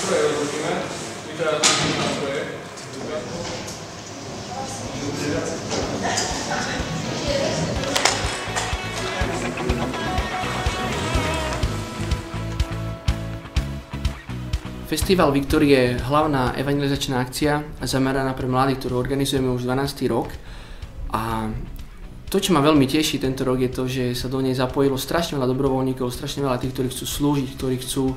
nástroje odložíme. My teraz odložíme nástroje. Festival Victory je hlavná evangelizačná akcia zameraná pre mladých, ktorú organizujeme už 12. rok. A to, čo ma veľmi teší tento rok, je to, že sa do nej zapojilo strašne veľa dobrovoľníkov, strašne veľa tých, ktorí chcú slúžiť, ktorí chcú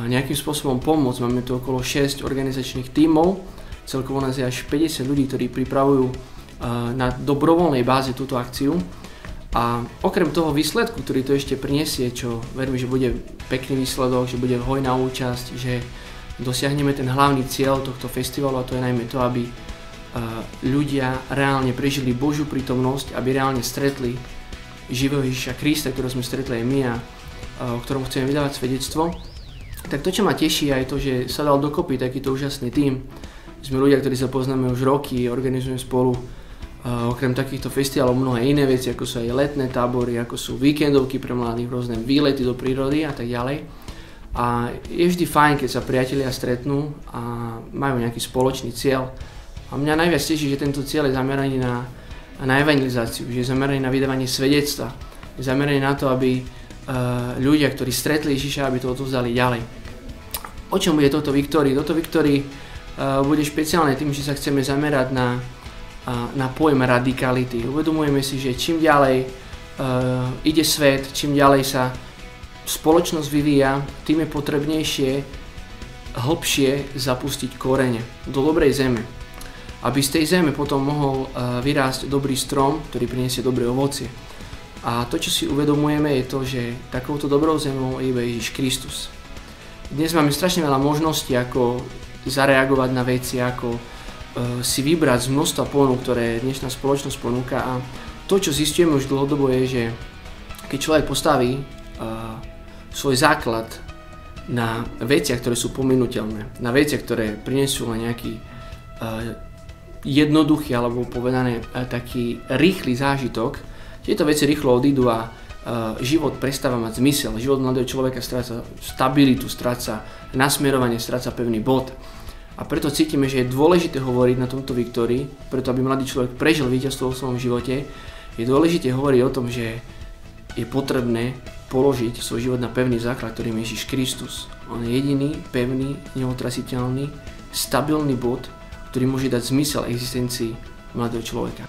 nejakým spôsobom pomôcť. Máme tu okolo 6 organizačných tímov, celkovo nás je až 50 ľudí, ktorí pripravujú na dobrovoľnej báze túto akciu. A okrem toho výsledku, ktorý to ešte prinesie, čo verím, že bude pekný výsledok, že bude hojná účasť, že dosiahneme ten hlavný cieľ tohto festivalu, a to je najmä to, aby ľudia reálne prežili Božiu prítomnosť, aby reálne stretli živého Ježiša Krista, ktorého sme stretli aj my a o ktorom chceme vydávať svedectvo. Tak to, čo ma teší, je to, že sa dal dokopy takýto úžasný tím. Sme ľudia, ktorí sa poznáme už roky, organizujeme spolu okrem takýchto festivalov mnohé iné veci, ako sú aj letné tábory, ako sú víkendovky pre mladých, rôzne výlety do prírody a tak ďalej. A je vždy fajn, keď sa priatelia stretnú a majú nejaký spoločný cieľ. A mňa najviac teší, že tento cieľ je zameraný na evangelizáciu, že je zameraný na vydávanie svedectva, je zameraný na to, aby ľudia, ktorí stretli Ježiša, aby to odovzdali ďalej. O čom bude toto Victory? Toto Victory bude špeciálne tým, že sa chceme zamerať na pojem radikality. Uvedomujeme si, že čím ďalej ide svet, čím ďalej sa spoločnosť vyvíja, tým je potrebnejšie hlbšie zapustiť korene do dobrej zeme. Aby z tej zeme potom mohol vyrásť dobrý strom, ktorý priniesie dobré ovocie. A to, čo si uvedomujeme, je to, že takouto dobrou zemou je iba Ježiš Kristus. Dnes máme strašne veľa možností, ako zareagovať na veci, ako si vybrať z množstva ponúk, ktoré dnešná spoločnosť ponúka. A to, čo zistujeme už dlhodobo, je, že keď človek postaví svoj základ na veciach, ktoré sú pominuteľné, na veciach, ktoré prinesú len nejaký jednoduchý alebo povedané taký rýchly zážitok, tieto veci rýchlo odídu a život prestáva mať zmysel. Život mladého človeka stráca stabilitu, stráca nasmerovanie, stráca pevný bod. A preto cítime, že je dôležité hovoriť na tomto Victory, preto aby mladý človek prežil víťazstvo v svojom živote, je dôležité hovoriť o tom, že je potrebné položiť svoj život na pevný základ, ktorým je Ježiš Kristus. On je jediný, pevný, neotrasiteľný, stabilný bod, ktorý môže dať zmysel existencii mladého človeka.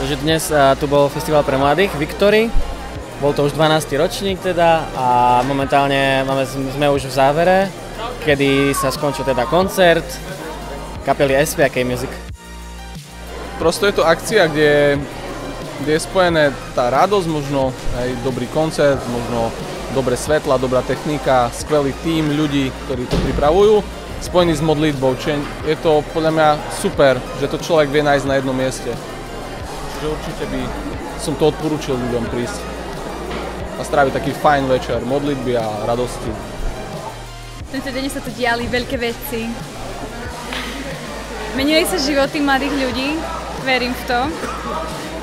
Takže dnes tu bol festival pre mladých Victory, bol to už 12. ročník teda a momentálne sme už v závere, kedy sa skončil teda koncert kapely SPAK Music. Prosto je to akcia, kde je spojené tá radosť, možno aj dobrý koncert, možno dobré svetla, dobrá technika, skvelý tím ľudí, ktorí to pripravujú spojený s modlitbou. Čiže je to podľa mňa super, že to človek vie nájsť na jednom mieste. Čiže určite by som to odporúčil ľuďom prísť a stráviť taký fajn večer modlitby a radosti. Tento deň sa tu diali veľké veci. Menili sa životy mladých ľudí, verím v to.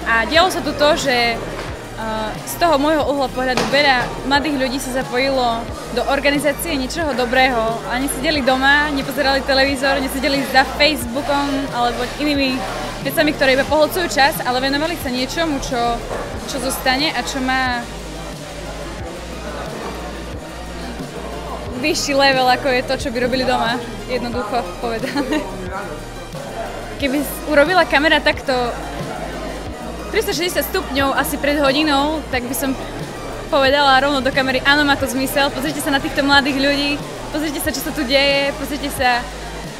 A dialo sa tu to, že z toho môjho uhla pohľadu veľa mladých ľudí sa zapojilo do organizácie niečoho dobrého a nesedeli doma, nepozerali televízor, nesedeli za Facebookom alebo inými vecami, ktoré iba pohlcujú čas, ale venovali sa niečomu, čo zostane a čo má vyšší level, ako je to, čo by robili doma, jednoducho povedané. Keby urobila kamera takto 360 stupňov asi pred hodinou, tak by som povedala rovno do kamery, áno, má to zmysel, pozrite sa na týchto mladých ľudí, pozrite sa, čo sa tu deje, pozrite sa,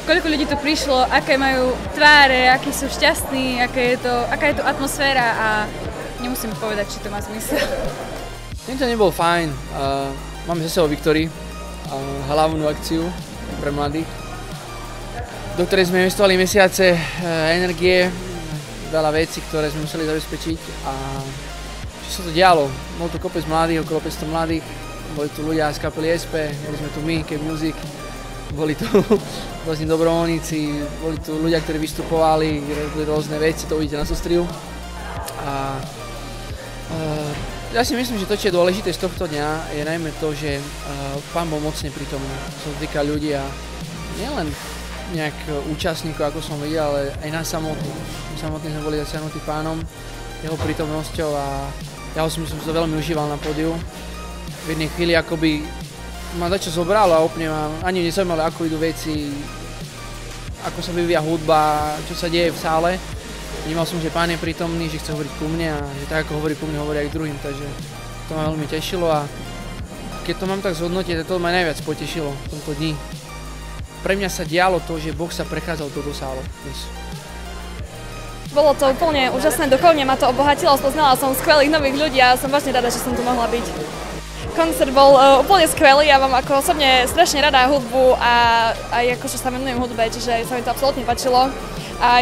koľko ľudí tu prišlo, aké majú tváre, akí sú šťastní, aká je tu atmosféra a nemusím povedať, či to má zmysel. Tento nebol fajn, máme za sebou Viktory, hlavnú akciu pre mladých, do ktorej sme investovali mesiace energie, veľa vecí, ktoré sme museli zabezpečiť a čo sa to dialo. Bol tu kopec mladých, okolo 500 mladých, boli tu ľudia z kapely SP, boli sme tu my, Cape Music, boli tu rôzni dobrovoľníci, boli tu ľudia, ktorí vystupovali, robili rôzne veci, to uvidíte na sústriu. A ja si myslím, že to, čo je dôležité z tohto dňa, je najmä to, že Pán bol mocne prítomný, čo sa týka ľudí a nielen nejak účastníkov, ako som videl, ale aj nás samotných. My samotní sme boli zasiahnutí Pánom, jeho prítomnosťou a ja som to veľmi užíval na pódiu. V jednej chvíli akoby ma dačo zobralo a úplne ma ani nezaujímalo, ako idú veci, ako sa vyvíja hudba, čo sa deje v sále. Vnímal som, že Pán je prítomný, že chce hovoriť ku mne a že tak ako hovorí ku mne, hovorí aj k druhým, takže to ma veľmi tešilo a keď to mám tak zhodnotiť, to ma najviac potešilo v tomto dni. Pre mňa sa dialo to, že Boh sa prechádzal do sálu dnes. Bolo to úplne úžasné, dokoľne ma to obohatilo, spoznala som skvelých nových ľudí a som vážne rada, že som tu mohla byť. Koncert bol úplne skvelý, ja mám ako osobne strašne rada hudbu a aj akože sa venujem hudbe, čiže sa mi to absolútne páčilo. A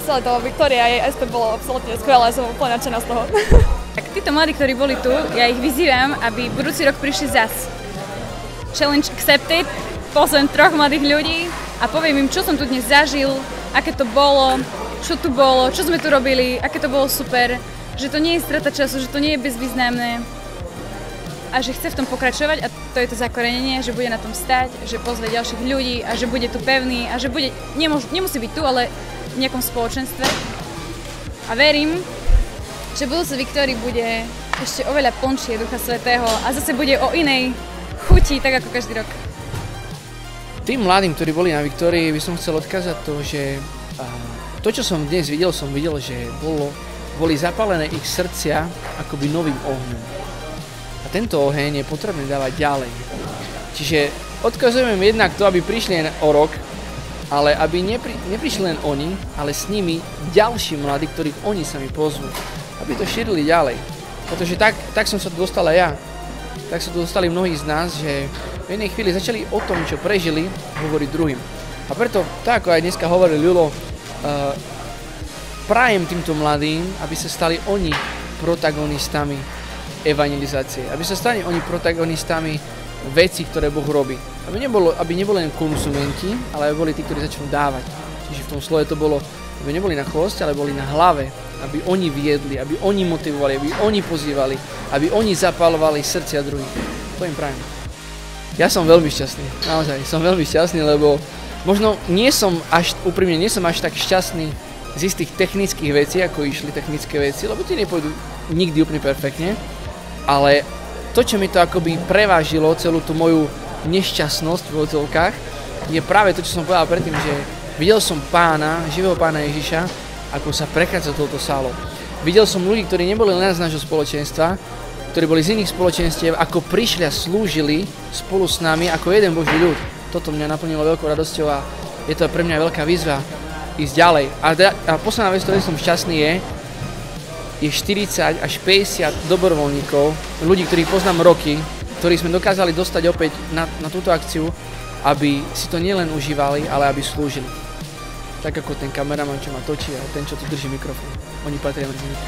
celé to Viktória a jej SP bolo absolútne skvelé, som úplne nadšená z toho. Tak títo mladí, ktorí boli tu, ja ich vyzývam, aby budúci rok prišli zas. Challenge accepted. Pozvem 3 mladých ľudí a poviem im, čo som tu dnes zažil, aké to bolo, čo sme tu robili, aké to bolo super, že to nie je strata času, že to nie je bezvýznamné a že chce v tom pokračovať a to je to zakorenenie, že bude na tom stať, že pozve ďalších ľudí a že bude tu pevný a že bude, nemusí byť tu, ale v nejakom spoločenstve. A verím, že budúce Viktórii bude ešte oveľa plnšie Ducha Svätého a zase bude o inej chuti, tak ako každý rok. Tým mladým, ktorí boli na Viktórii, by som chcel odkázať to, že to, čo som dnes videl, že boli zapálené ich srdcia akoby novým ohňom. A tento oheň je potrebné dávať ďalej. Čiže odkazujem im jednak to, aby prišli o rok, ale aby neprišli len oni, ale s nimi ďalší mladí, ktorých oni sami pozvú. Aby to šírili ďalej. Pretože tak som sa tu dostal aj ja. Tak sa tu dostali mnohí z nás, že v jednej chvíli začali o tom, čo prežili, hovoriť druhým. A preto, tak ako aj dneska hovoril Ľulo, prajem týmto mladým, aby sa stali oni protagonistami evangelizácie. Aby sa stali oni protagonistami vecí, ktoré Boh robí. Aby neboli len konzumenti, ale aby boli tí, ktorí začnú dávať. Čiže v tom slove to bolo, aby neboli na chvoste, ale boli na hlave. Aby oni viedli, aby oni motivovali, aby oni pozývali, aby oni zapaľovali srdcia druhých. To im prajem. Ja som veľmi šťastný, naozaj, som veľmi šťastný, lebo možno nie som až tak šťastný z istých technických vecí, ako išli technické veci, lebo tie nepôjdu nikdy úplne perfektne, ale to, čo mi to akoby prevážilo celú tú moju nešťastnosť v odzovkách, je práve to, čo som povedal predtým, že videl som Pána, živého Pána Ježiša, ako sa prechádza touto sálou. Videl som ľudí, ktorí neboli len z nášho spoločenstva, ktorí boli z iných spoločenstiev, ako prišli a slúžili spolu s nami ako jeden Boží ľud. Toto mňa naplnilo veľkou radosťou a je to pre mňa veľká výzva ísť ďalej. A posledná vec, ktorej som šťastný je 40 až 50 dobrovoľníkov, ľudí, ktorých poznám roky, ktorých sme dokázali dostať opäť na túto akciu aby si to nielen užívali, ale aby slúžili. Tak ako ten kameraman, čo ma točí a ten, čo tu drží mikrofón. Oni patria medzi nich.